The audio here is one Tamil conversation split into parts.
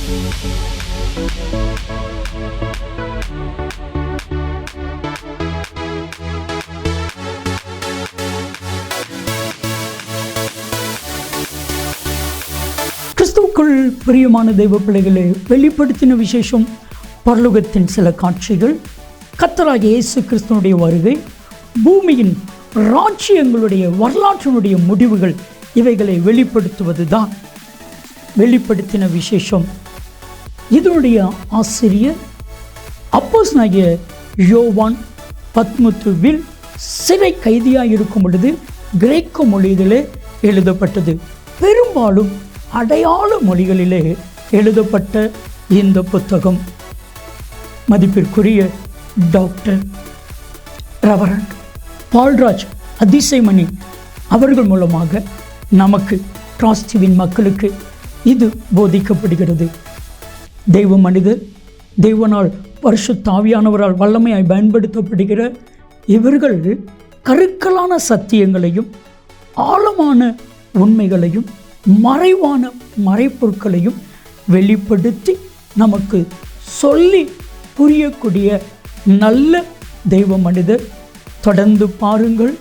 கிறிஸ்துவுக்குள் பிரியமான தெய்வ பிள்ளைகளே, வெளிப்படுத்தின விசேஷம் பரலோகத்தின் சில காட்சிகள், கர்த்தராகிய இயேசு கிறிஸ்துவனுடைய வருகை, பூமியின் ராஜ்யங்களுடைய வரலாற்றினுடைய முடிவுகள், இவைகளை வெளிப்படுத்துவது தான் வெளிப்படுத்தின விசேஷம். இதனுடைய ஆசிரியர் அப்போஸ்தலனாகிய யோவான் பத்மத்துவில் சிறை கைதியாக இருக்கும் பொழுது கிரேக்க மொழியிலே எழுதப்பட்டது. பெரும்பாலும் அடையாள மொழிகளிலே எழுதப்பட்ட இந்த புத்தகம் மதிப்பிற்குரிய டாக்டர் ரெவரண்ட் பால்ராஜ் அதிசயமணி அவர்கள் மூலமாக நமக்கு டிராஸ்டிவின் மக்களுக்கு இது போதிக்கப்படுகிறது. தெய்வ மனிதர், தெய்வனால் பரிசுத்த ஆவியானவரால் வல்லமையாய் பயன்படுத்தப்படுகிற இவர்கள் கருக்கலான சத்தியங்களையும் ஆழமான உண்மைகளையும் மறைவான மறைப்பொருட்களையும் வெளிப்படுத்தி நமக்கு சொல்லி புரியக்கூடிய நல்ல தெய்வ மனிதர். தொடர்ந்து பாருங்கள்.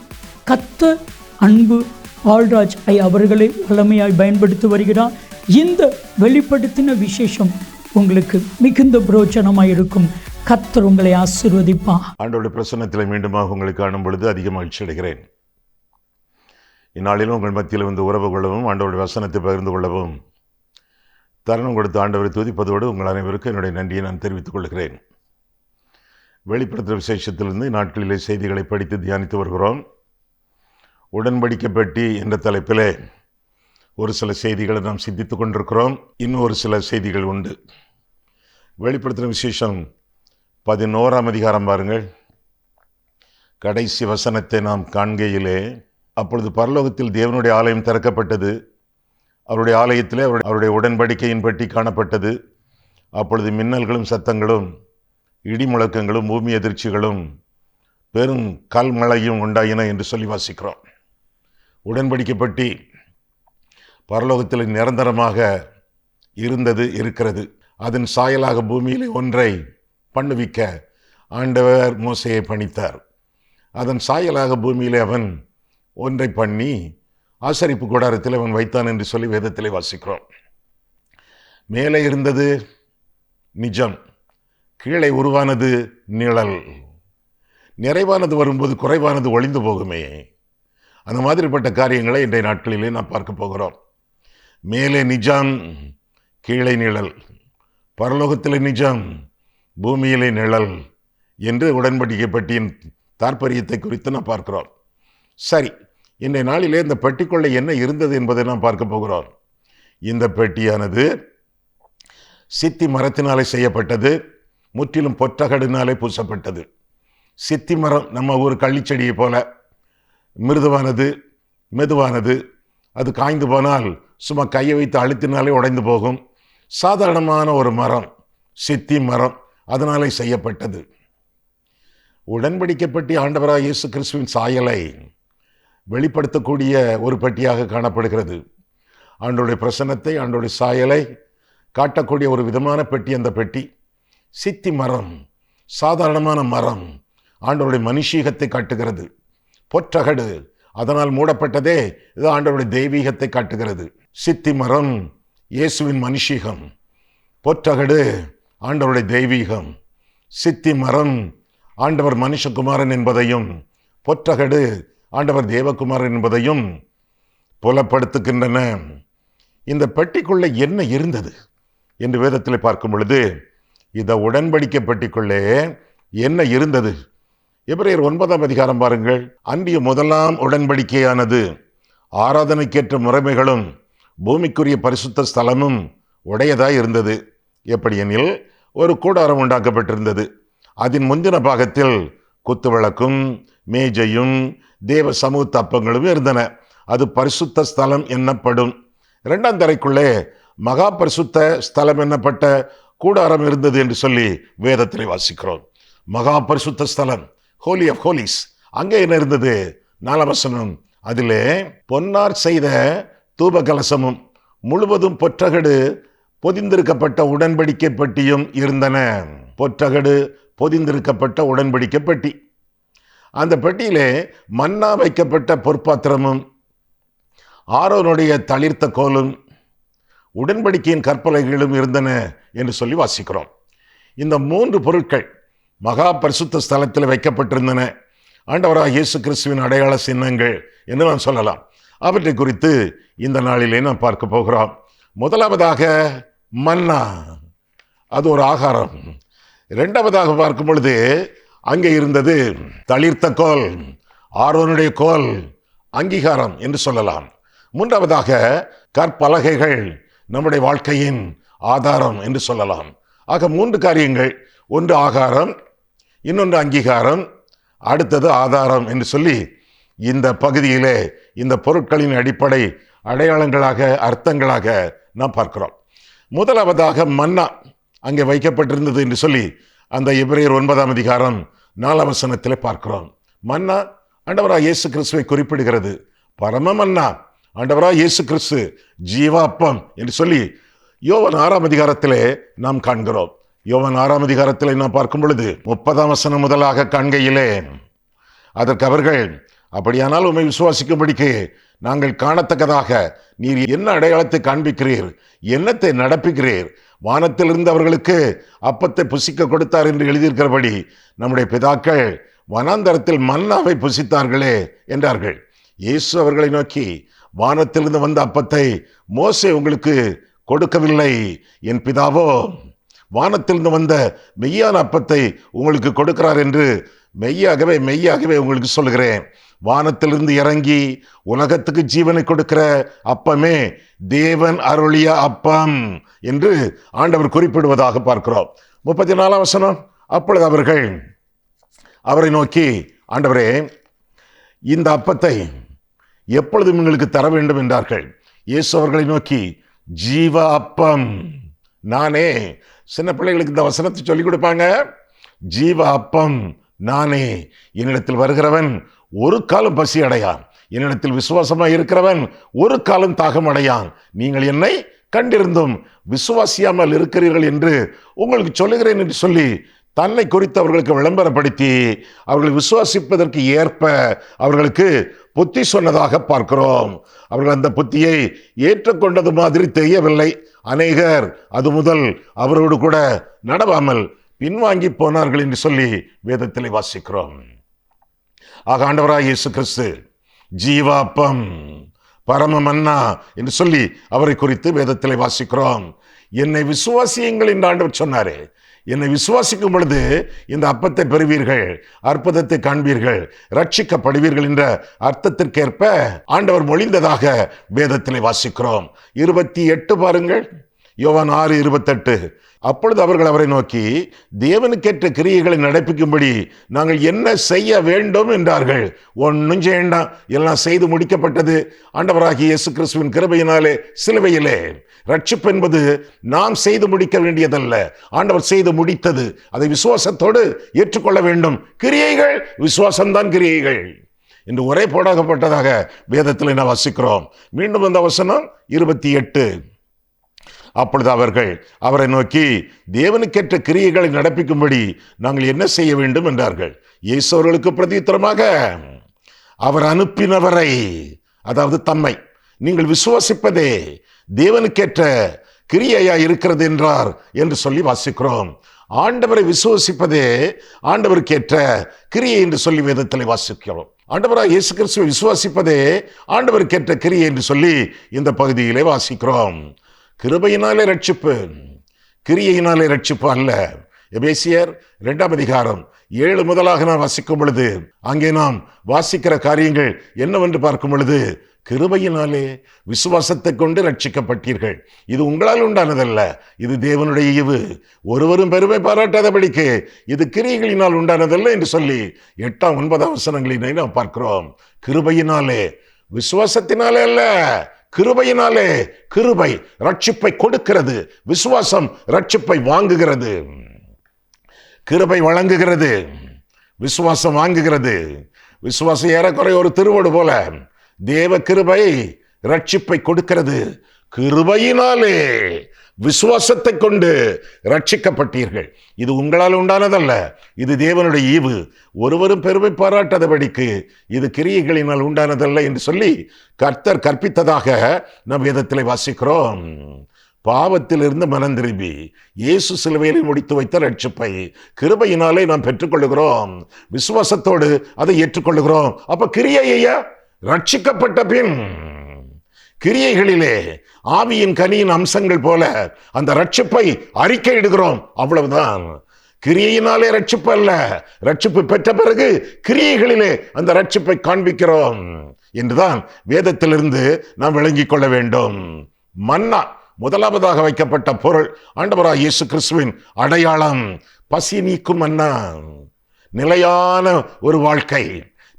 கர்த்தர் அன்பு பால்ராஜ் அவர்களை வல்லமையாய் பயன்படுத்தி வருகிறார். இந்த வெளிப்படுத்தின விசேஷம் உங்களுக்கு மிகுந்த பிரயோஜனமாக இருக்கும். கர்த்தர் உங்களை ஆசீர்வதிப்பார். ஆண்டவருடைய பிரசன்னத்தில் மீண்டுமாக உங்களை காணும் பொழுது அதிக மகிழ்ச்சி அடைகிறேன். இந்நாளிலும் உங்கள் மத்தியில் வந்து உறவு கொள்ளவும், ஆண்டவருடைய வசனத்தை பகிர்ந்து கொள்ளவும் தருணம் கொடுத்து ஆண்டவரை துதிப்பதோடு உங்கள் அனைவருக்கும் என்னுடைய நன்றியை நான் தெரிவித்துக் கொள்கிறேன். வெளிப்படுத்துகிற விசேஷத்திலிருந்து நாட்களிலே செய்திகளை படித்து தியானித்து வருகிறோம். உடன்படிக்கை பெட்டி என்ற தலைப்பிலே ஒரு சில செய்திகளை நாம் சிந்தித்து கொண்டிருக்கிறோம். இன்னும் ஒரு சில செய்திகள் உண்டு. வெளிப்படுத்துகிற விசேஷம் 11ஆம் அதிகாரம் பாருங்கள். கடைசி வசனத்தை நாம் காண்கையிலே, அப்பொழுது பரலோகத்தில் தேவனுடைய ஆலயம் திறக்கப்பட்டது. அவருடைய ஆலயத்திலே அவருடைய உடன்படிக்கையின் பெட்டி காணப்பட்டது. அப்பொழுது மின்னல்களும் சத்தங்களும் இடி முழக்கங்களும் பூமி அதிர்ச்சிகளும் பெரும் கல்மழையும் உண்டாயின என்று சொல்லி வாசிக்கிறோம். உடன்படிக்கை பெட்டி பரலோகத்தில் நிரந்தரமாக இருந்தது, இருக்கிறது. அதன் சாயலாக பூமியிலே ஒன்றை பண்ணுவிக்க ஆண்டவர் மோசேயை பணித்தார். அதன் சாயலாக பூமியிலே அவன் ஒன்றை பண்ணி ஆசரிப்பு கூடாரத்தில் அவன் வைத்தான் என்று சொல்லி வேதத்திலே வாசிக்கிறோம். மேலே இருந்தது நிஜம், கீழே உருவானது நிழல். நிறைவானது வரும்போது குறைவானது ஒளிந்து போகுமே, அந்த மாதிரிப்பட்ட காரியங்களை இன்றைய நாட்களிலே நாம் பார்க்க போகிறோம். மேலே நிஜம், கீழே நிழல். பரலோகத்திலே நிஜம், பூமியிலே நிழல் என்று உடன்படிக்கை பெட்டியின் தாற்பயத்தை குறித்து நாம் பார்க்கிறோம். சரி, இன்றைய நாளிலே இந்த பெட்டிக்குள்ளே என்ன இருந்தது என்பதை நாம் பார்க்க போகிறோம். இந்த பெட்டியானது சித்தி மரத்தினாலே செய்யப்பட்டது, முற்றிலும் பொற்றகடினாலே பூசப்பட்டது. சித்தி மரம் நம்ம ஒரு கள்ளிச்செடியை போல மிருதுவானது, மெதுவானது. அது காய்ந்து போனால் சும்மா கையை வைத்து அழுத்தினாலே உடைந்து போகும். சாதாரணமான ஒரு மரம், சித்தி மரம், அதனாலே செய்யப்பட்டது. உடன்படிக்கை பெட்டி ஆண்டவராகிய இயேசு கிறிஸ்துவின் சாயலை வெளிப்படுத்தக்கூடிய ஒரு பெட்டியாக காணப்படுகிறது. ஆண்டவருடைய பிரசன்னத்தை, ஆண்டவருடைய சாயலை காட்டக்கூடிய ஒரு விதமான பெட்டி அந்த பெட்டி. சித்தி மரம், சாதாரணமான மரம், ஆண்டவருடைய மனுஷீகத்தை காட்டுகிறது. பொற்றகடு, அதனால் மூடப்பட்டதே, இது ஆண்டவருடைய தெய்வீகத்தை காட்டுகிறது. சித்தி மரம் இயேசுவின் மனுஷீகம், பொற்றகடு ஆண்டவருடைய தெய்வீகம். சித்தி மரம் ஆண்டவர் மனுஷகுமாரன் என்பதையும், பொற்றகடு ஆண்டவர் தேவகுமாரன் என்பதையும் புலப்படுத்துகின்றன. இந்த பெட்டிக்குள்ளே என்ன இருந்தது என்று வேதத்தில் பார்க்கும் பொழுது, இந்த உடன்படிக்கை பெட்டிக்குள்ளே என்ன இருந்தது? எபிரேயர் 9ஆம் அதிகாரம் பாருங்கள். அன்றிய முதலாம் உடன்படிக்கையானது ஆராதனைக்கேற்ற முறைமைகளும் பூமிக்குரிய பரிசுத்த ஸ்தலமும் உடையதாய் இருந்தது. எப்படியெனில், ஒரு கூடாரம் உண்டாக்கப்பட்டிருந்தது. அதன் முந்தின பாகத்தில் குத்துவிளக்கும் மேஜையும் தேவ சமூக தப்பங்களும் இருந்தன. அது பரிசுத்த ஸ்தலம் என்னப்படும். 2ஆம் தரைக்குள்ளே மகா பரிசுத்த ஸ்தலம் என்னப்பட்ட கூடாரம் இருந்தது என்று சொல்லி வேதத்தில் வாசிக்கிறோம். மகா பரிசுத்த ஸ்தலம், ஹோலி ஆஃப் ஹோலிஸ். அங்கே என்ன இருந்தது? 4ஆம் வசனம், அதிலே பொன்னார் செய்த தூப கலசமும் முழுவதும் பொற்றகடு பொதிந்திருக்கப்பட்ட உடன்படிக்கை பெட்டியும் இருந்தன. பொற்றகடு பொதிந்திருக்கப்பட்ட உடன்படிக்கை பெட்டி. அந்த பெட்டியிலே மன்னா வைக்கப்பட்ட பொற்பாத்திரமும் ஆரோனுடைய தளிர்த்த கோலும் உடன்படிக்கையின் கற்பலகைகளும் இருந்தன என்று சொல்லி வாசிக்கிறோம். இந்த 3 பொருட்கள் மகா பரிசுத்த ஸ்தலத்தில் வைக்கப்பட்டிருந்தன. ஆண்டவராகிய இயேசு கிறிஸ்துவின் அடையாள சின்னங்கள் என்று நாம் சொல்லலாம். அவற்றை குறித்து இந்த நாளிலே நாம் பார்க்க போகிறோம். முதலாவதாக மன்னா, அது ஒரு ஆகாரம். இரண்டாவதாக பார்க்கும் பொழுது அங்கே இருந்தது தளிர்த்த கோல், ஆரோனுடைய கோல், அங்கீகாரம் என்று சொல்லலாம். மூன்றாவதாக கற்பலகைகள், நம்முடைய வாழ்க்கையின் ஆதாரம் என்று சொல்லலாம். ஆக 3 காரியங்கள், ஒன்று ஆகாரம், இன்னொன்று அங்கீகாரம், அடுத்தது ஆதாரம் என்று சொல்லி இந்த பகுதியிலே இந்த பொருட்களின் அடிப்படை அடையாளங்களாக, அர்த்தங்களாக நாம் பார்க்கிறோம். முதலாவதாக மன்னா அங்கே வைக்கப்பட்டிருந்தது என்று சொல்லி அந்த எபிரேயர் 9ஆம் அதிகாரம் 4ஆம் வசனத்திலே பார்க்கிறோம். மன்னா ஆண்டவராகிய இயேசு கிறிஸ்துவை குறிப்பிடுகிறது. பரம மன்னா ஆண்டவராகிய இயேசு கிறிஸ்து ஜீவாப்பம் என்று சொல்லி யோவான் 6ஆம் அதிகாரத்திலே நாம் காண்கிறோம். யோவான் 6ஆம் அதிகாரத்திலே நாம் பார்க்கும் பொழுது 30ஆம் வசனம் முதலாக காண்கையிலே, அதற்கு அவர்கள், அப்படியானால் உம்மை விசுவாசிக்கும்படிக்கு நாங்கள் காணத்தக்கதாக நீர் என்ன அடையாளத்தை காண்பிக்கிறீர், என்னத்தை நடப்பிக்கிறீர்? வானத்திலிருந்து அவர்களுக்கு அப்பத்தை புசிக்க கொடுத்தார் என்று எழுதியிருக்கிறபடி நம்முடைய பிதாக்கள் வனாந்தரத்தில் மன்னாவை புசித்தார்களே என்றார்கள். இயேசு அவர்களை நோக்கி, வானத்திலிருந்து வந்த அப்பத்தை மோசே உங்களுக்கு கொடுக்கவில்லை, என் பிதாவோ வானத்திலிருந்து வந்த மெய்யான அப்பத்தை உங்களுக்கு கொடுக்கிறார் என்று மெய்யாகவே மெய்யாகவே உங்களுக்கு சொல்கிறேன். வானத்திலிருந்து இறங்கி உலகத்துக்கு ஜீவனை கொடுக்கிற அப்பமே தேவன் அருளிய அப்பம் என்று ஆண்டவர் குறிப்பிடுவதாக பார்க்கிறோம். 34ஆம் வசனம், அப்பொழுது அவர்கள் அவரை நோக்கி, ஆண்டவரே, இந்த அப்பத்தை எப்பொழுதும் எங்களுக்கு தர வேண்டும் என்றார்கள். இயேசு அவர்களை நோக்கி, ஜீவ அப்பம் நானே. சின்ன பிள்ளைகளுக்கு இந்த வசனத்தை சொல்லிக் கொடுப்பாங்க. ஜீவ அப்பம் நானே, என்னிடத்தில் வருகிறவன் ஒரு காலம் பசி அடையான், என்னிடத்தில் விசுவாசமாய் இருக்கிறவன் ஒரு காலம் தாகம் அடையான். நீங்கள் என்னை கண்டிருந்தும் விசுவாசியாமல் இருக்கிறீர்கள் என்று உங்களுக்கு சொல்லுகிறேன் என்று சொல்லி தன்னை குறித்து அவர்களுக்கு விளம்பரப்படுத்தி அவர்களை விசுவாசிப்பதற்கு ஏற்ப அவர்களுக்கு புத்தி சொன்னதாக பார்க்கிறோம். அவர்கள் அந்த புத்தியை ஏற்றுக்கொண்டது மாதிரி தெரியவில்லை. அநேகர் அது முதல் அவரோடு கூட நடவாமல் பின்வாங்கி போனார்கள் என்று சொல்லி வேதத்திலே வாசிக்கிறோம். ஆக ஆண்டவராகிய இயேசு கிறிஸ்து ஜீவாப்பம், பரம மன்னா என்று சொல்லி அவரை குறித்து வேதத்திலே வாசிக்கிறோம். என்னை விசுவாசியுங்கள் என்று ஆண்டவர் சொன்னாரே. என்னை விசுவாசிக்கும் பொழுது இந்த அப்பத்தை பெறுவீர்கள், அற்புதத்தை காண்பீர்கள், ரட்சிக்கப்படுவீர்கள் என்ற அர்த்தத்திற்கேற்ப ஆண்டவர் மொழிந்ததாக வேதத்திலே வாசிக்கிறோம். 28 பாருங்கள், யோவான் 6:28. அப்பொழுது அவர்கள் அவரை நோக்கி, தேவனுக்கேற்ற கிரியைகளை நடப்பிக்கும்படி நாங்கள் என்ன செய்ய வேண்டும் என்றார்கள். ஒன்றும் செய்யண்டாம், எல்லாம் செய்து முடிக்கப்பட்டது ஆண்டவராகிய இயேசு கிறிஸ்துவின் கிருபையினாலே சிலுவையிலே. ரட்சிப்பு என்பது நாம் செய்து முடிக்க வேண்டியதல்ல, ஆண்டவர் செய்து முடித்தது. அதை விசுவாசத்தோடு ஏற்றுக்கொள்ள வேண்டும். கிரியைகள் விசுவாசம்தான் கிரியைகள் என்று ஒரே போடாகப்பட்டதாக வேதத்தில் என்ன வாசிக்கிறோம். மீண்டும் அந்த வசனம் 28. அப்பொழுது அவர்கள் அவரை நோக்கி, தேவனுக்கேற்ற கிரியைகளை நடப்பிக்கும்படி நாங்கள் என்ன செய்ய வேண்டும் என்றார்கள். இயேசு அவர்களுக்கு பிரதியுத்தரமாக, அவர் அனுப்பினவரை, அதாவது தம்மை நீங்கள் விசுவாசிப்பதே தேவனுக்கேற்ற கிரியையா இருக்கிறது என்றார் என்று சொல்லி வாசிக்கிறோம். ஆண்டவரை விசுவாசிப்பதே ஆண்டவருக்கேற்ற கிரியை என்று சொல்லி வேதத்தில் வாசிக்கிறோம். ஆண்டவராக இயேசு கிறிஸ்துவை விசுவாசிப்பதே ஆண்டவருக்கேற்ற கிரியை என்று சொல்லி இந்த பகுதியிலே வாசிக்கிறோம். கிருபையினாலே ரட்சிப்பு, கிரியையினாலே ரட்சிப்பு அல்ல. எபேசியர் 2ஆம் அதிகாரம் 7 முதலாக நாம் வாசிக்கும் பொழுது அங்கே நாம் வாசிக்கிற காரியங்கள் என்னவென்று பார்க்கும் பொழுது, கிருபையினாலே விசுவாசத்தை கொண்டு ரட்சிக்கப்பட்டீர்கள், இது உங்களால் உண்டானதல்ல, இது தேவனுடைய ஈவு, ஒருவரும் பெருமை பாராட்டாதபடிக்கு இது கிரியைகளினால் உண்டானதல்ல என்று சொல்லி 8ஆம் 9ஆம் வசனங்களினை நாம் பார்க்கிறோம். கிருபையினாலே, விசுவாசத்தினாலே அல்ல, கிருபையினாலே. கிருபை ரட்சிப்பை கொடுக்கிறது, விசுவாசம் ரட்சிப்பை வாங்குகிறது. கிருபை வழங்குகிறது, விசுவாசம் வாங்குகிறது. விசுவாசம் ஏறக்குறைய ஒரு திருவோடு போல. தேவ கிருபை ரட்சிப்பை கொடுக்கிறது. கிருபையினாலே விசுவாசத்தை கொண்டு ரட்சிக்கப்பட்டீர்கள். இது உங்களால் உண்டானதல்ல, இது தேவனுடைய ஈவு, ஒருவரும் பெருமை பாராட்டாதபடிக்கு இது கிரியைகளினால் உண்டானதல்ல என்று சொல்லி கர்த்தர் கற்பித்ததாக நம் வேதத்தில் வாசிக்கிறோம். பாவத்திலிருந்து மனம் திரும்பி இயேசு சிலுவையில் முடித்து வைத்த ரட்சிப்பை கிருபையினாலே நாம் பெற்றுக்கொள்ளுகிறோம். விசுவாசத்தோடு அதை ஏற்றுக்கொள்ளுகிறோம். அப்ப கிரியையா ரட்சிக்கப்பட்ட பின் கிரியைகளிலே ஆவியின் கனியின் அம்சங்கள் போல அந்த ரட்சிப்பை அறிக்கையிடுகிறோம். அவ்வளவுதான். கிரியையினாலே ரட்சிப்பு அல்ல, ரட்சிப்பு பெற்ற பிறகு கிரியைகளிலே அந்த ரட்சிப்பை காண்பிக்கிறோம் என்றுதான் வேதத்திலிருந்து நாம் விளங்கிக் கொள்ள வேண்டும். மன்னா முதலாவதாக வைக்கப்பட்ட பொருள், ஆண்டவராய் இயேசு கிறிஸ்துவின் அடையாளம். பசி நீக்கும் மன்னா, நிலையான ஒரு வாழ்க்கை,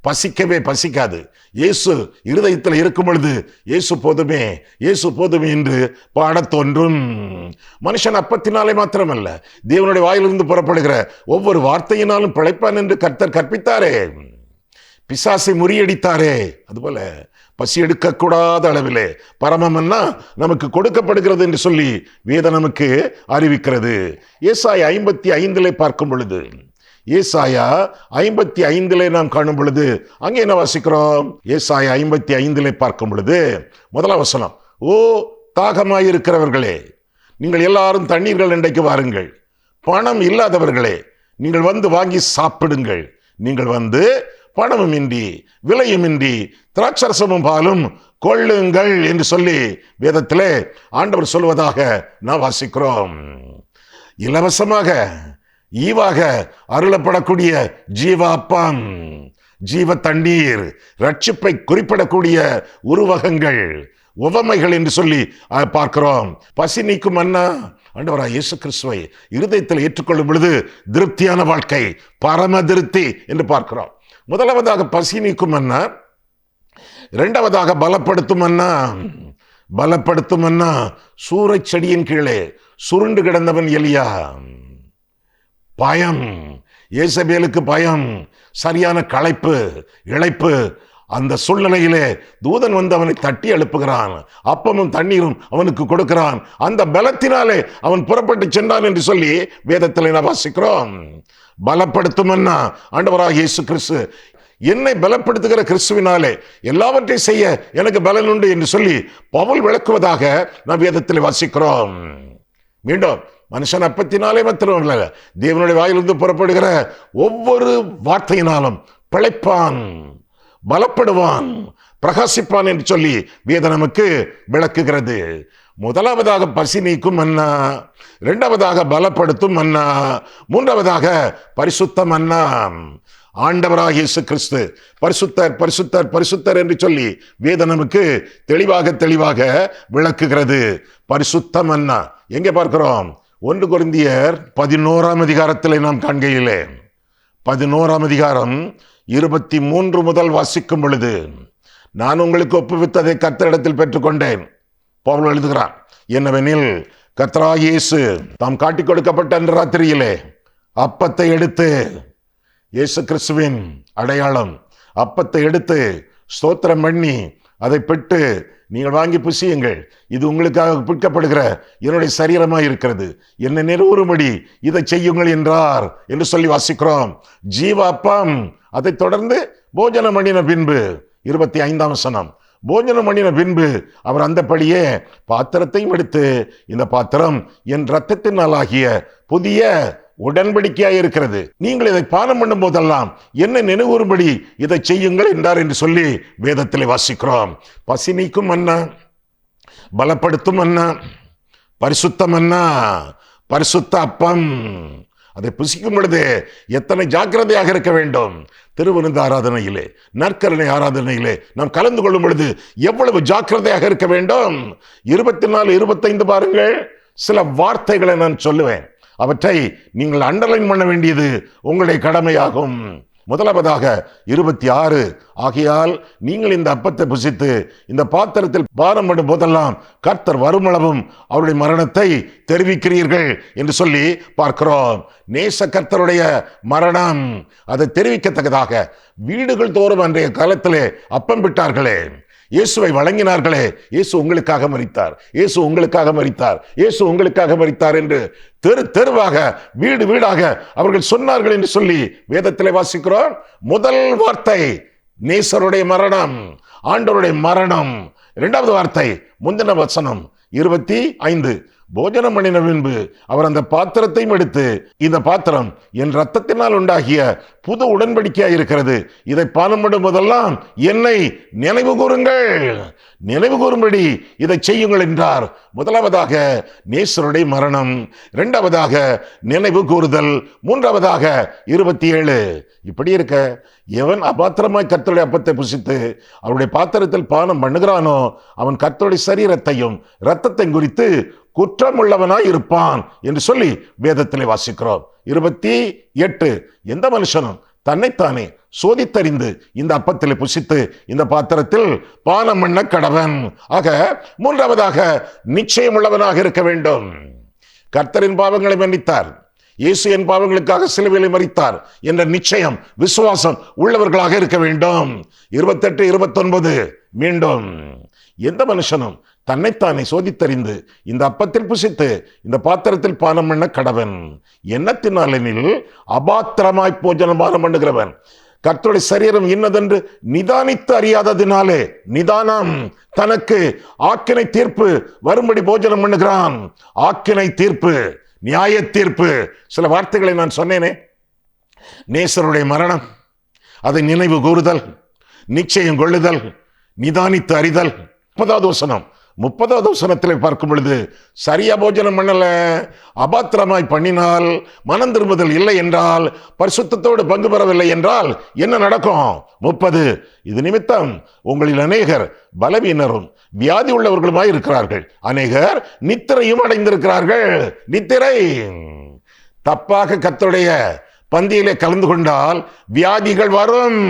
பசிக்கவே பசிக்காது. இயேசு இருதயத்தில் இருக்கும் பொழுது இயேசு போதுமே, இயேசு போதுமே என்று பாடத் தோன்றும். மனுஷன் அப்பத்தினாலே மாத்திரமல்ல, தேவனுடைய வாயிலிருந்து புறப்படுகிற ஒவ்வொரு வார்த்தையினாலும் பிழைப்பான் என்று கர்த்தர் கற்பித்தாரே, பிசாசை முறியடித்தாரே, அதுபோல பசி எடுக்கக்கூடாத அளவிலே பரமமன்னா நமக்கு கொடுக்கப்படுகிறது என்று சொல்லி வேதம் நமக்கு அறிவிக்கிறது. ஏசாயா 55 பார்க்கும் பொழுது, ஏசாயா 55 நாம் காணும் பொழுது அங்கே என்ன வாசிக்கிறோம்? ஏசாயா 55 பார்க்கும் பொழுது முதலாம் வசனம், ஓ தாகமாயிருக்கிறவர்களே, நீங்கள் எல்லாரும் தண்ணீர்கள் இன்றைக்கு வாருங்கள். பணம் இல்லாதவர்களே, நீங்கள் வந்து வாங்கி சாப்பிடுங்கள். நீங்கள் வந்து பணமுமின்றி விலையுமின்றி திராட்சரசமும் பாலும் கொள்ளுங்கள் என்று சொல்லி வேதத்திலே ஆண்டவர் சொல்வதாக நாம் வாசிக்கிறோம். இலவசமாக ஈவாக அருளப்படக்கூடிய ஜீவ அப்பம், ஜீவ தண்ணீர், ரட்சிப்பை குறிப்பிடக்கூடிய உருவகங்கள், உவமைகள் என்று சொல்லி பார்க்கிறோம். பசி நீக்கும் மன்னா ஆண்டவராய் இயேசு கிறிஸ்துவை இருதயத்தில் ஏற்றுக்கொள்ளும் பொழுது திருப்தியான வாழ்க்கை, பரம திருப்தி என்று பார்க்கிறோம். முதலாவதாக பசி நீக்கும் மன்னா, இரண்டாவதாக பலப்படுத்தும் மன்னா. பலப்படுத்தும் மன்னா, சூறைச் செடியின் கீழே சுருண்டு கிடந்தவன் எலியா. பயம், ஏசபேலுக்கு பயம், சரியான களைப்பு, இளைப்பு. அந்த சூழ்நிலையிலே தூதன் வந்து அவனை தட்டி எழுப்புகிறான், அப்பமும் தண்ணீரும் அவனுக்கு கொடுக்கிறான். அந்த பலத்தினாலே அவன் புறப்பட்டு சென்றான் என்று சொல்லி வேதத்தில் நாம் வாசிக்கிறோம். பலப்படுத்துமன்னா ஆண்டவராகிய இயேசு கிறிஸ்து, என்னை பலப்படுத்துகிற கிறிஸ்துவினாலே எல்லாவற்றையும் செய்ய எனக்கு பலன் உண்டு என்று சொல்லி பவுல் விளக்குவதாக நாம் வேதத்தில் வாசிக்கிறோம். மீண்டும், மனுஷன் அப்பத்தினாலே மாத்திரமல்ல, தேவனுடைய வாயிலிருந்து புறப்படுகிற ஒவ்வொரு வார்த்தையினாலும் பிழைப்பான், பலப்படுவான், பிரகாசிப்பான் என்று சொல்லி வேதம் நமக்கு விளக்குகிறது. முதலாவதாக பசி நீக்கும் மன்னா, இரண்டாவதாக பலப்படுத்தும் மன்னா, மூன்றாவதாக பரிசுத்த மன்னா. ஆண்டவராகிய இயேசு கிறிஸ்து பரிசுத்தர் பரிசுத்தர் பரிசுத்தர் என்று சொல்லி வேதம் நமக்கு தெளிவாக விளக்குகிறது. பரிசுத்த மன்னா எங்கே பார்க்கிறோம்? 1 கொரிந்தியர் 11 அதிகாரத்தில் நாம் காண்கையிலே 11 அதிகாரம் 23 முதல் வாசிக்கும் பொழுது, நான் உங்களுக்கு ஒப்புவித்ததை கர்த்தரிடத்தில் பெற்றுக்கொண்டேன். பவுல் எழுதுகிறான், என்னவெனில் கர்த்தராகிய இயேசு தாம் காட்டிக் கொடுக்கப்பட்ட அன்று ராத்திரியிலே அப்பத்தை எடுத்து, இயேசு கிறிஸ்துவின் அடையாளம், அப்பத்தை எடுத்து ஸ்தோத்திரம் பண்ணி அதை பெற்று, நீங்கள் வாங்கி புசியுங்கள், இது உங்களுக்காக பிற்கப்படுகிற என்னுடைய சரீரமாய் இருக்கிறது, என்னை நிறுவும்படி இதை செய்யுங்கள் என்றார் என்று சொல்லி வாசிக்கிறோம். ஜீவ அப்பம். அதை தொடர்ந்து போஜனம் பண்ணின பின்பு 25 வசனம், போஜனம் பண்ணின பின்பு அவர் அந்தபடியே பாத்திரத்தையும் எடுத்து, இந்த பாத்திரம் என் இரத்தத்தினால் ஆகிய புதிய உடன்படிக்கையாய் இருக்கிறது, நீங்கள் இதை பானம் பண்ணும் போதெல்லாம் என்ன நினைவுறும்படி இதை செய்யுங்கள் என்றார் என்று சொல்லி வேதத்தில் வாசிக்கிறோம். பசி நீக்கும் மன்னா, பலப்படுத்தும் மன்னா, பரிசுத்த மன்னா, பரிசுத்த அப்பம். அதை புசிக்கும் பொழுது எத்தனை ஜாக்கிரதையாக இருக்க வேண்டும். திருவிருந்து ஆராதனையிலே, நற்கருணை ஆராதனையிலே நாம் கலந்து கொள்ளும் பொழுது எவ்வளவு ஜாக்கிரதையாக இருக்க வேண்டும். 24, 25 பாருங்கள். சில வார்த்தைகளை நான் சொல்லுவேன், அவற்றை நீங்கள் அண்டர்லைன் பண்ண வேண்டியது உங்களுடைய கடமையாகும். முதலாவதாக 26, ஆகையால் நீங்கள் இந்த அப்பத்தை புசித்து இந்த பாத்திரத்தில் பானம் பண்ணும் போதெல்லாம் கர்த்தர் வருமளவும் அவருடைய மரணத்தை தெரிவிக்கிறீர்கள் என்று சொல்லி பார்க்கிறோம். நேச கர்த்தருடைய மரணம், அதை தெரிவிக்கத்தக்கதாக வீடுகள் தோறும் அன்றைய காலத்திலே அப்பம் விட்டார்களே. இயேசுவை வழங்கினார்களே, இயேசு உங்களுக்காக மரித்தார், இயேசு உங்களுக்காக மரித்தார், இயேசு உங்களுக்காக மரித்தார் என்று தெரு தெருவாக, வீடு வீடாக அவர்கள் சொன்னார்கள் என்று சொல்லி வேதத்திலே வாசிக்கிறோம். முதல் வார்த்தை நேசருடைய மரணம், ஆண்டவருடைய மரணம். இரண்டாவது வார்த்தை முந்தின வசனம் 25, போஜனம் பண்ணின பின்பு அவர் அந்த பாத்திரத்தையும் எடுத்து, இந்த பாத்திரம் என் ரத்தத்தினால் உண்டாகிய புது உடன்படிக்கையாக இருக்கிறது, இதை பானம் பண்ணும் போதெல்லாம் என்னை நினைவு கூறுங்கள், நினைவு கூறும்படி இதை செய்யுங்கள் என்றார். முதலாவதாக நேசருடைய மரணம், இரண்டாவதாக நினைவு கூறுதல், மூன்றாவதாக 27. இப்படி இருக்க எவன் அபாத்திரமாய் கர்த்தருடைய அப்பத்தை புசித்து அவருடைய பாத்திரத்தில் பானம் பண்ணுகிறானோ அவன் கர்த்தருடைய சரீரத்தையும் இரத்தத்தையும் குறித்து குற்றம் உள்ளவனாய் இருப்பான் என்று சொல்லி வேதத்திலே வாசிக்கிறோம். 28, எந்த மனுஷனும் தன்னைத்தானே சோதித்தறிந்து இந்த அப்பத்திலே புசித்து இந்த பாத்திரத்தில் பானம் பண்ண கடவன். ஆக மூன்றாவதாக நிச்சயம் உள்ளவனாக இருக்க வேண்டும். கர்த்தரின் பாவங்களை மன்னித்தார், இயேசு என் பாவங்களுக்காக சிலுவையிலே மரித்தார் என்ற நிச்சயம், விசுவாசம் உள்ளவர்களாக இருக்க வேண்டும். 28, 29 மீண்டும், எந்த மனுஷனும் தன்னைத்தானே சோதித்தறிந்து இந்த அப்பத்தில் புசித்து இந்த பாத்திரத்தில் பானம் பண்ண கடவன். எண்ணத்தினாலெனில் அபாத்திரமாய் போஜனம் பானம் பண்ணுகிறவன் கர்த்தருடைய சரீரம் இன்னதென்று நிதானித்து அறியாததினாலே, நிதானம், தனக்கு ஆக்கினை தீர்ப்பு வரும்படி போஜனம் பண்ணுகிறான். ஆக்கினை தீர்ப்பு, நியாய தீர்ப்பு. சில வார்த்தைகளை நான் சொன்னேனே, நேசருடைய மரணம், அதை நினைவு கூறுதல், நிச்சயம் கொள்ளுதல், நிதானித்து அறிதல். 30வது வசனத்தில் பார்க்கும் பொழுது, சரியா போஜனம் பண்ணல, அபாத்திரமாய் பண்ணினால், மனம் திரும்புதல் இல்லை என்றால், பரிசுத்தத்தோடு பங்கு பெறவில்லை என்றால் என்ன நடக்கும்? 30, இது நிமித்தம் உங்களில் அநேகர் பலவீனரும் வியாதி உள்ளவர்களுமாய் இருக்கிறார்கள், அநேகர் நித்திரையும் அடைந்திருக்கிறார்கள். நித்திரை, தப்பாக கர்த்தருடைய பந்தியிலே கலந்து கொண்டால் வியாதிகள் வரும்.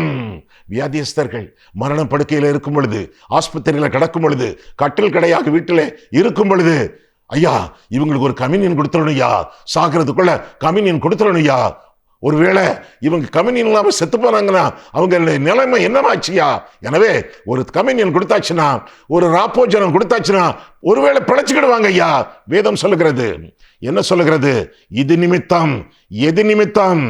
வியாதியஸ்தர்கள் மரண படுக்கையில் இருக்கும் பொழுது, ஆஸ்பத்திரியில கிடக்கும் பொழுது, கட்டில் கடையாக வீட்டிலே இருக்கும் பொழுது, ஐயா இவங்களுக்கு ஒரு கம்யூனியன் கொடுத்துடணும்யா, சாகிறதுக்குள்ள கம்யூனியன் கொடுத்துடணும்யா, ஒருவேளை இவங்க கம்யூனியன் இல்லாம செத்து போனாங்கன்னா அவங்க நிலைமை என்னமாச்சியா? எனவே ஒரு கம்யூனியன் கொடுத்தாச்சுன்னா, ஒரு ராப்போஜனம் கொடுத்தாச்சுன்னா ஒருவேளை பிழைச்சுக்கிடுவாங்க ஐயா. வேதம் சொல்லுகிறது, என்ன சொல்லுகிறது? இது நிமித்தம், எது நிமித்தம்?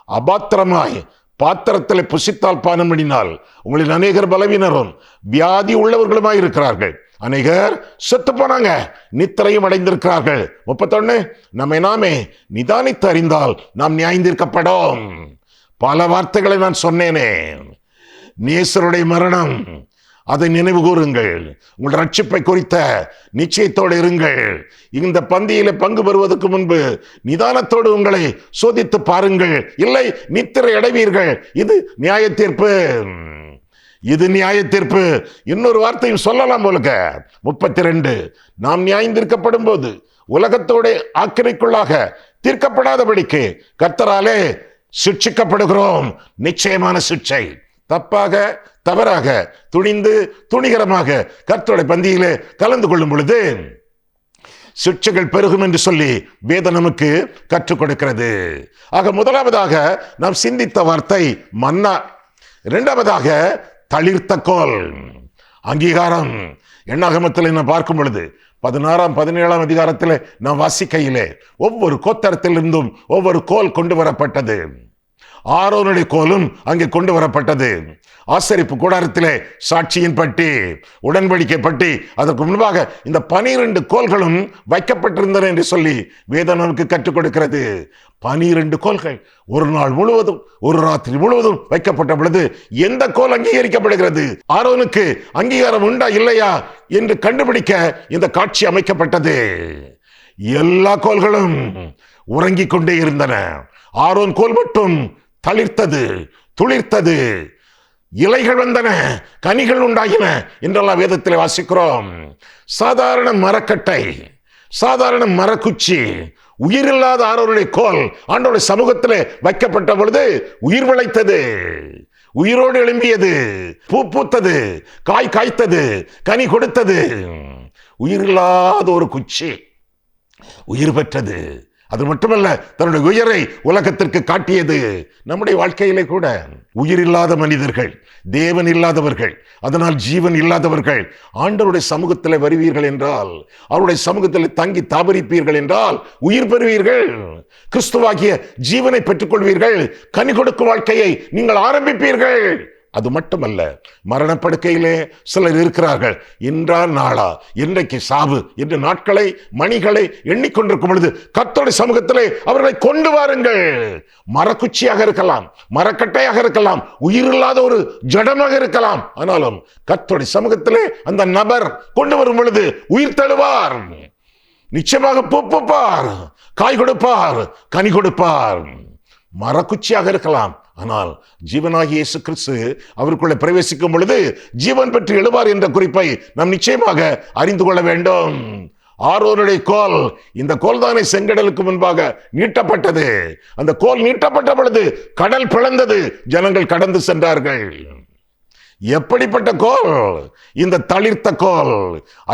அபாத்திரமாய் பாத்திரத்தில் புசித்தால் பானம் பண்ணினால் உங்களில் அநேகர் பலவீனரும் வியாதி உள்ளவர்களுமாய் இருக்கிறார்கள், அநேகர் செத்து போனாங்க, நித்திரையும் அடைந்திருக்கிறார்கள். 31, நம்மை நாமே நிதானித்து அறிந்தால் நாம் நியாயந்தீர்க்கப்படும். பல வார்த்தைகளை நான் சொன்னேனே. நேசருடைய மரணம், அதை நினைவு கூறுங்கள். உங்கள் ரட்சிப்பை குறித்த நிச்சயத்தோடு இருங்கள். இந்த பந்தியில பங்கு பெறுவதற்கு முன்பு நிதானத்தோடு உங்களை சோதித்து பாருங்கள், இல்லை நித்திரை அடைவீர்கள். இது நியாய தீர்ப்பு, இது நியாய தீர்ப்பு. இன்னொரு வார்த்தையும் சொல்லலாம் போலுக்க. 32, நாம் நியாயந்தீர்க்கப்படும் போது உலகத்தோட ஆக்கினைக்குள்ளாக தீர்க்கப்படாதபடிக்கு கர்த்தராலே சிட்சிக்கப்படுகிறோம். நிச்சயமான சிட்சை. தப்பாக, தவறாக, துணிந்து, துணிகரமாக கர்த்தருடைய பந்தியிலே கலந்து கொள்ளும் பொழுது சிட்சைகள் பெருகும் என்று சொல்லி வேதம் நமக்கு கற்றுக் கொடுக்கிறது. ஆக முதலாவதாக நாம் சிந்தித்த வார்த்தை மன்னா. இரண்டாவதாக தளிர்த்த கோல், அங்கீகாரம். எண்ணாகமத்தில் நான் பார்க்கும் பொழுது 16, 17 அதிகாரத்தில் நாம் வாசிக்கையிலே ஒவ்வொரு கோத்தரத்திலிருந்தும் ஒவ்வொரு கோல் கொண்டு வரப்பட்டது. ஆரோனுடைய கோலும் அங்கே கொண்டு வரப்பட்டது. ஆசரிப்பு கூடாரத்திலே சாட்சியின் பட்டி, உடன்படிக்கை பட்டி, அதற்கு முன்பாக இந்த 12 கோல்களும் வைக்கப்பட்டிருந்தன என்று சொல்லி வேதம் நமக்கு கற்றுக் கொடுக்கிறது. 12 கோல்கள் ஒரு நாள் முழுவதும், ஒரு ராத்திரி முழுவதும் வைக்கப்பட்ட பொழுது எந்த கோல் அங்கீகரிக்கப்படுகிறது, ஆரோனுக்கு அங்கீகாரம் உண்டா இல்லையா என்று கண்டுபிடிக்க இந்த காட்சி அமைக்கப்பட்டது. எல்லா கோல்களும் உறங்கிக் கொண்டே இருந்தன. ஆரோன் கோல் மட்டும் தளிர்த்தது, துளிர்த்தது, இலைகள் வந்தன, கனிகள் உண்டாகின என்றெல்லாம் வேதத்தில் வாசிக்கிறோம். சாதாரண மரக்கட்டை, சாதாரண மரக்குச்சி, உயிரில்லாத ஆரோனுடைய கோல் ஆண்டவருடைய சமூகத்திலே வைக்கப்பட்ட பொழுது உயிர் விளைத்தது, உயிரோடு எழும்பியது, பூ பூத்தது, காய் காய்த்தது, கனி கொடுத்தது. உயிரில்லாத ஒரு குச்சி உயிர் பெற்றது. அது மட்டுமல்ல, தன்னுடைய உயிரை உலகத்திற்கு காட்டியது. நம்முடைய வாழ்க்கையிலே கூட உயிர் இல்லாத மனிதர்கள், தேவன் இல்லாதவர்கள், அதனால் ஜீவன் இல்லாதவர்கள் ஆண்டவருடைய சமூகத்தில் வருவீர்கள் என்றால், அவருடைய சமூகத்தில் தங்கி தாபரிப்பீர்கள் என்றால் உயிர் பெறுவீர்கள், கிறிஸ்துவாகிய ஜீவனை பெற்றுக்கொள்வீர்கள், கனி கொடுக்கும் வாழ்க்கையை நீங்கள் ஆரம்பிப்பீர்கள். அது மட்டுமல்ல, மரணப்படுக்கையிலே சிலர் இருக்கிறார்கள். இன்றார் நாளா, இன்றைக்கு சாவு என்று நாட்களை மணிகளை எண்ணிக்கொண்டிருக்கும் பொழுது கர்த்தருடைய சமூகத்திலே அவர்களை கொண்டு வாருங்கள். மரக்குச்சியாக இருக்கலாம், மரக்கட்டையாக இருக்கலாம், உயிரில்லாத ஒரு ஜடமாக இருக்கலாம். ஆனாலும் கர்த்தருடைய சமூகத்திலே அந்த நபர் கொண்டு வரும் பொழுது உயிர் தழுவார், நிச்சயமாக பூப்பார், காய் கொடுப்பார், கனி கொடுப்பார். மரக்குச்சியாக இருக்கலாம், ஆனால் ஜீவனாகிய இயேசு கிறிஸ்து அவருக்குள்ள பிரவேசிக்கும் பொழுது ஜீவன் பெற்று எழுவார் என்ற குறிப்பை நாம் நிச்சயமாக அறிந்து கொள்ள வேண்டும். ஆரோனுடைய கோல், இந்த கோல் தானே செங்கடலுக்கு முன்பாக நீட்டப்பட்டது. அந்த கோல் நீட்டப்பட்ட பொழுது கடல் பிளந்தது, ஜனங்கள் கடந்து சென்றார்கள். எப்படிப்பட்ட கோல்? இந்த தளிர்த்த கோல்,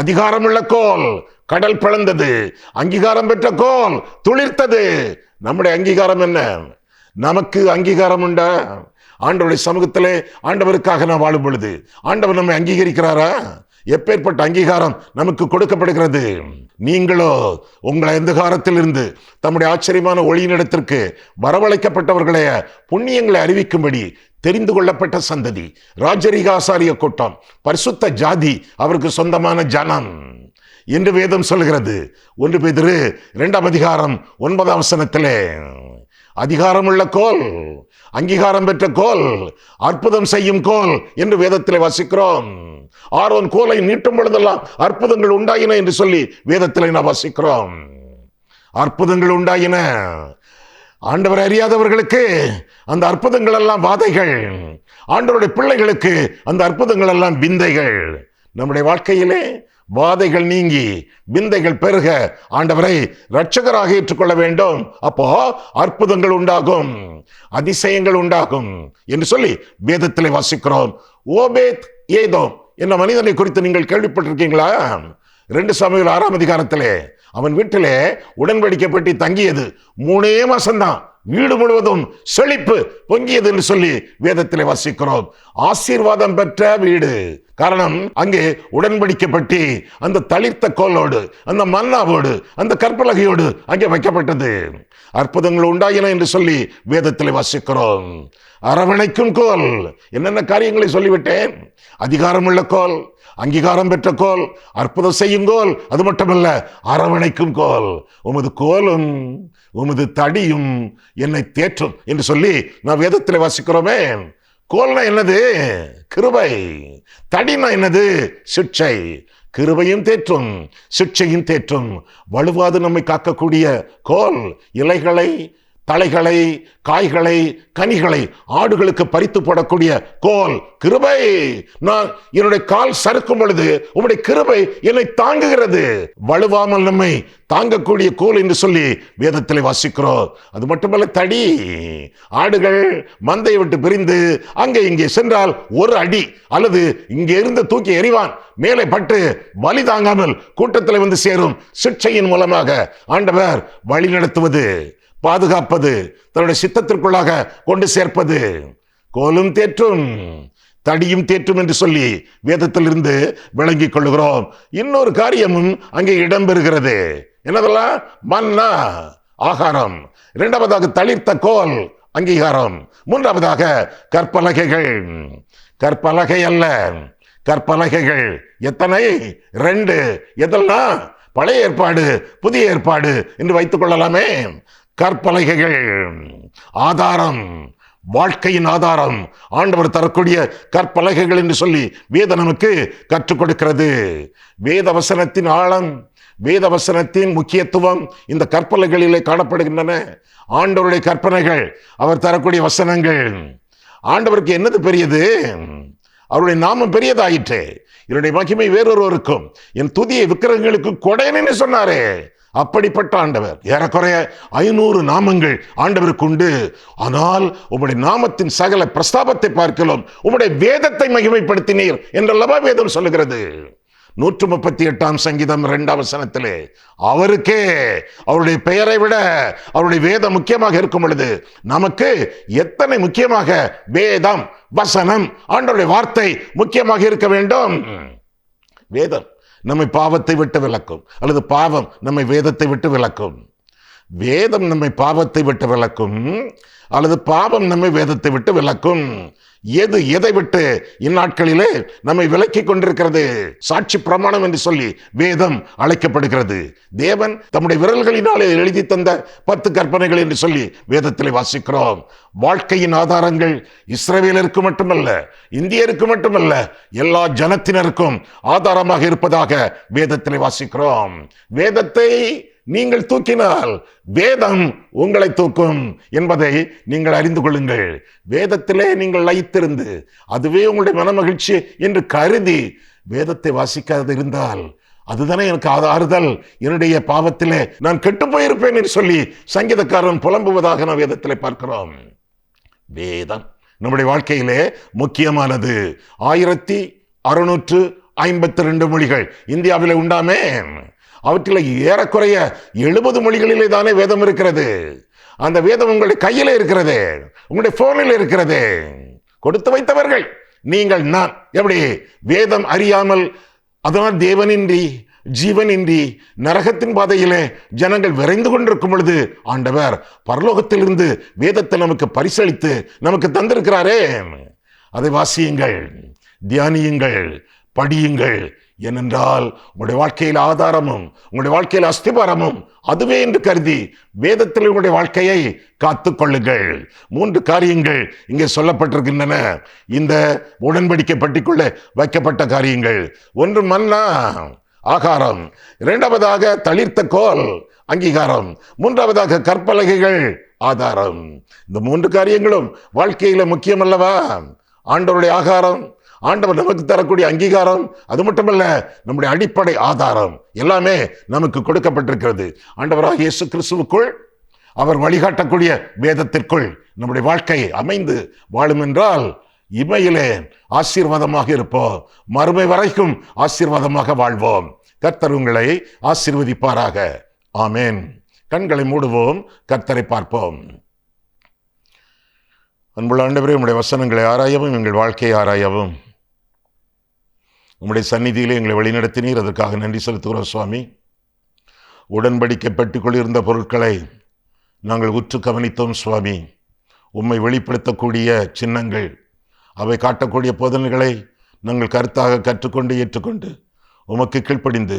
அதிகாரமுள்ள கோல். கடல் பிளந்தது, அங்கீகாரம் பெற்ற கோல் துளிர்த்தது. நம்முடைய அங்கீகாரம் என்ன? நமக்கு அங்கீகாரம் உண்டா? ஆண்டவருடைய சமூகத்திலே ஆண்டவருக்காக நாம் வாழும் பொழுது ஆண்டவர் நம்மை அங்கீகரிக்கிறாரா? எப்பேற்பட்ட அங்கீகாரம் நமக்கு கொடுக்கப்படுகிறது? நீங்களோ உங்களை எந்த காலத்தில் இருந்து தம்முடைய ஆச்சரியமான ஒளியினிடத்திற்கு வரவழைக்கப்பட்டவர்களே புண்ணியங்களை அறிவிக்கும்படி தெரிந்து கொள்ளப்பட்ட சந்ததி, ராஜரீக ஆசாரிய கூட்டம், பரிசுத்த ஜாதி, அவருக்கு சொந்தமான ஜனம் என்று வேதம் சொல்கிறது. 1 பேதுரு 2ஆம் அதிகாரம் 9ஆம் வசனத்திலே அதிகாரமுள்ள கோல், அங்கீகாரம் பெற்ற கோல், அற்புதம் செய்யும் கோல் என்று வேதத்திலே வாசிக்கிறோம். ஆரோன் கோலை நீட்டும் பொழுதெல்லாம் அற்புதங்கள் உண்டாயின என்று சொல்லி வேதத்திலே நாம் வாசிக்கிறோம். அற்புதங்கள் உண்டாயின. ஆண்டவர் அறியாதவர்களுக்கு அந்த அற்புதங்கள் எல்லாம் வாதைகள், ஆண்டவருடைய பிள்ளைகளுக்கு அந்த அற்புதங்கள் எல்லாம் விந்தைகள். நம்முடைய வாழ்க்கையிலே வாதைகள் நீங்கி விந்தைகள் பெருக ஆண்டவரை இரட்சகராக ஏற்றுக்கொள்ள வேண்டும். அப்போ அற்புதங்கள் உண்டாகும், அதிசயங்கள் உண்டாகும் என்று சொல்லி வேதத்திலே வாசிக்கிறோம். ஓபேத் ஏதோம் என்ற மனிதனை குறித்து நீங்கள் கேள்விப்பட்டிருக்கீங்களா? 2 சாமுவேல் 6ஆம் அதிகாரத்திலே அவன் வீட்டிலே உடன்படிக்கை பெட்டி தங்கியது 3 மாசம்தான், வீடு முழுவதும் செழிப்பு பொங்கியது என்று சொல்லி வேதத்திலே வாசிக்கிறோம். ஆசீர்வாதம் பெற்ற வீடு. காரணம், அங்கே உடன்படிக்கை பெட்டி அந்த தளிர்த்த கோலோடு, அந்த மன்னாவோடு, அந்த கற்பலகையோடு அங்கே வைக்கப்பட்டது. அற்புதங்கள் உண்டாயின என்று சொல்லி வேதத்திலே வாசிக்கிறோம். அரவணைக்கும் கோல். என்னென்ன காரியங்களை சொல்லிவிட்டேன்? அதிகாரமுள்ள கோல், அங்கீகாரம் பெற்ற கோல், அற்புதம் செய்யும் கோல், அது மட்டுமல்ல அரவணைக்கும் கோல். உமது கோலும் உமது தடியும் என்னை தேற்றும் என்று சொல்லி நான் வேதத்திலே வாசிக்கிறோமே. கோல்னா என்னது? கிருபை. தடினா என்னது? சிட்சை. கிருபையும் தேற்றும், சிட்சையும் தேற்றும். வலுவாது நம்மை காக்கக்கூடிய கோல், இலைகளை, தலைகளை, காய்களை, கனிகளை ஆடுகளுக்கு பறித்து போடக்கூடிய கோல் கிருபை. நான் என்னுடைய கால் சறுக்கும் பொழுது உம்முடைய கிருபை என்னை தாங்குகிறது. வலுவாமல் நம்மை தாங்கக்கூடிய கோல் என்று சொல்லி வேதத்திலே வாசிக்கிறோம். அது மட்டுமல்ல, தடி. ஆடுகள் மந்தையை விட்டு பிரிந்து அங்கே இங்கே சென்றால் ஒரு அடி அல்லது இங்கே இருந்து தூக்கி எறிவான், மேலே பட்டு வலி தாங்காமல் கூட்டத்தில் வந்து சேரும். சிட்சையின் மூலமாக ஆண்டவர் வழி நடத்துவது, பாதுகாப்பது, தன்னுடைய சித்தத்திற்குள்ளாக கொண்டு சேர்ப்பது. கோலும் தேற்றும், தடியும் தேற்றும் என்று சொல்லி வேதத்தில் இருந்து விளங்கிக் கொள்ளுகிறோம். இன்னொரு காரியமும் அங்கே இடம்பெறுகிறது. என்னதெல்லாம்? மன்னா, ஆகாரம். 2ஆவதாக தளிர்த்த கோல், அங்கீகாரம். 3ஆவதாக கற்பலகைகள். கற்பலகை அல்ல, கற்பலகைகள். எத்தனை? 2. எதெல்லாம்? பழைய ஏற்பாடு, புதிய ஏற்பாடு என்று வைத்துக் கொள்ளலாமே. கற்பலகைகள் ஆதாரம், வாழ்க்கையின் ஆதாரம் ஆண்டவர் தரக்கூடிய கற்பலகைகள் என்று சொல்லி வேத நமக்கு கற்றுக் கொடுக்கிறது. வேத வசனத்தின் ஆழம், வேத வசனத்தின் முக்கியத்துவம் இந்த கற்பலகைகளிலே காணப்படுகின்றன. ஆண்டவருடைய கற்பனைகள், அவர் தரக்கூடிய வசனங்கள். ஆண்டவருக்கு என்னது பெரியது? அவருடைய நாமம் பெரியதாயிற்று. என்னுடைய மகிமை வேறொருவருக்கும் என் துதியை விக்கிரகங்களுக்கு கொடையன்னு சொன்னாரே. அப்படிப்பட்ட ஆண்டவர். ஏறக்குறைய 500 நாமங்கள் ஆண்டவருக்கு உண்டு. ஆனால் உம்முடைய நாமத்தின் சகல பிரஸ்தாபத்தை பார்க்கலாம் உம்முடைய வேதத்தை மகிமைப்படுத்தினீர் என்றல்லவா வேதம் சொல்லுகிறது. 138 சங்கீதம் 2 வசனத்திலே அவருக்கே அவருடைய பெயரை விட அவருடைய வேதம் முக்கியமாக இருக்கும் பொழுது நமக்கு எத்தனை முக்கியமாக வேதம், வசனம், ஆண்டவருடைய வார்த்தை முக்கியமாக இருக்க வேண்டும். வேதம் நம்மை பாவத்தை விட்டு விலக்கும், அல்லது பாவம் நம்மை வேதத்தை விட்டு விலக்கும். வேதம் நம்மை பாவத்தை விட்டு விலக்கும், அல்லது பாவம் நம்மை வேதத்தை விட்டு விலக்கும். எது எதை விட்டு இந்நாட்களிலே நம்மை விலக்கி கொண்டிருக்கிறது? சாட்சி பிரமாணம் என்று சொல்லி வேதம் அழைக்கப்படுகிறது. தேவன் தம்முடைய விரல்களினாலே எழுதி தந்த 10 கற்பனைகள் என்று சொல்லி வேதத்திலே வாசிக்கிறோம். வாழ்க்கையின் ஆதாரங்கள் இஸ்ரவேலருக்கு மட்டுமல்ல, இந்தியருக்கு மட்டுமல்ல, எல்லா ஜனத்தினருக்கும் ஆதாரமாக இருப்பதாக வேதத்திலே வாசிக்கிறோம். வேதத்தை நீங்கள் தூக்கினால் வேதம் உங்களை தூக்கும் என்பதை நீங்கள் அறிந்து கொள்ளுங்கள். வேதத்திலே நீங்கள் லயித்திருந்து அதுவே உங்களுடைய மனமகிழ்ச்சி என்று கருதி வேதத்தை வாசிக்காது இருந்தால் அதுதானே எனக்கு ஆறுதல். என்னுடைய பாவத்திலே நான் கெட்டு போயிருப்பேன் என்று சொல்லி சங்கீதக்காரன் புலம்புவதாக நாம் வேதத்திலே பார்க்கிறோம். வேதம் நம்முடைய வாழ்க்கையிலே முக்கியமானது. 1652 மொழிகள் இந்தியாவிலே உண்டாமே. அவற்றில் ஏறக்குறைய 70 மொழிகளிலே தானே வேதம் இருக்கிறது. அந்த வேதம் உங்களுடைய கையில இருக்கிறது, உங்களுடைய போனில் இருக்கிறது. கொடுத்து வைத்தவர்கள் நீங்கள், நான். எப்படி வேதம் அறியாமல், அதனால் தேவனின்றி ஜீவனின்றி நரகத்தின் பாதையிலே ஜனங்கள் விரைந்து கொண்டிருக்கும் பொழுது ஆண்டவர் பரலோகத்திலிருந்து வேதத்தை நமக்கு பரிசளித்து நமக்கு தந்திருக்கிறாரே. அதை வாசியுங்கள், தியானியுங்கள், படியுங்கள். ஏனென்றால் உங்களுடைய வாழ்க்கையில் ஆதாரமும் உங்களுடைய வாழ்க்கையில் அஸ்திபாரமும் அதுவே என்று கருதி வேதத்தில் உங்களுடைய வாழ்க்கையை காத்துக் கொள்ளுங்கள். 3 காரியங்கள் இங்கே சொல்லப்பட்டிருக்கின்றன. இந்த உடன்படிக்கை பட்டிக்குள்ள வைக்கப்பட்ட காரியங்கள். 1 மன்னா, ஆகாரம். 2வதாக தளிர்த்த கோல், அங்கீகாரம். 3வதாக கற்பலகைகள், ஆதாரம். இந்த 3 காரியங்களும் வாழ்க்கையில முக்கியம் அல்லவா? ஆண்டவருடைய ஆகாரம், ஆண்டவர் நமக்கு தரக்கூடிய அங்கீகாரம், அது மட்டுமல்ல நம்முடைய அடிப்படை ஆதாரம் எல்லாமே நமக்கு கொடுக்கப்பட்டிருக்கிறது. ஆண்டவராக இயேசு கிறிஸ்துவுக்குள், அவர் வழிகாட்டக்கூடிய வேதத்திற்குள் நம்முடைய வாழ்க்கை அமைந்து வாழும் என்றால் இமையிலே ஆசீர்வாதமாக இருப்போம், மறுமை வரைக்கும் ஆசீர்வாதமாக வாழ்வோம். கர்த்தர் உங்களை ஆசீர்வதிப்பாராக. ஆமேன். கண்களை மூடுவோம், கர்த்தரை பார்ப்போம். அன்புள்ள ஆண்டவரே, உம்முடைய வசனங்களை ஆராயவும் எங்கள் வாழ்க்கையை ஆராயவும் உம்முடைய சந்நிதியிலே எங்களை வழிநடத்தினீர். அதற்காக நன்றி செலுத்துகிறோம் சுவாமி. உடன்படிக்கை பெட்டிக்குள் இருந்த பொருட்களை நாங்கள் உற்று கவனித்தோம் சுவாமி. உம்மை வெளிப்படுத்தக்கூடிய சின்னங்கள், அவை காட்டக்கூடிய போதனைகளை நாங்கள் கருத்தாக கற்றுக்கொண்டு ஏற்றுக்கொண்டு உமக்கு கீழ்ப்படிந்து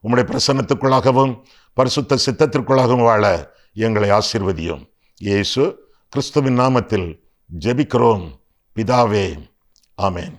உம்முடைய பிரசன்னத்துக்குள்ளாகவும் பரிசுத்த சித்தத்திற்குள்ளாகவும் வாழ எங்களை ஆசீர்வதியும். இயேசு கிறிஸ்துவின் நாமத்தில் ஜெபிக்கிறோம் பிதாவே. ஆமேன்.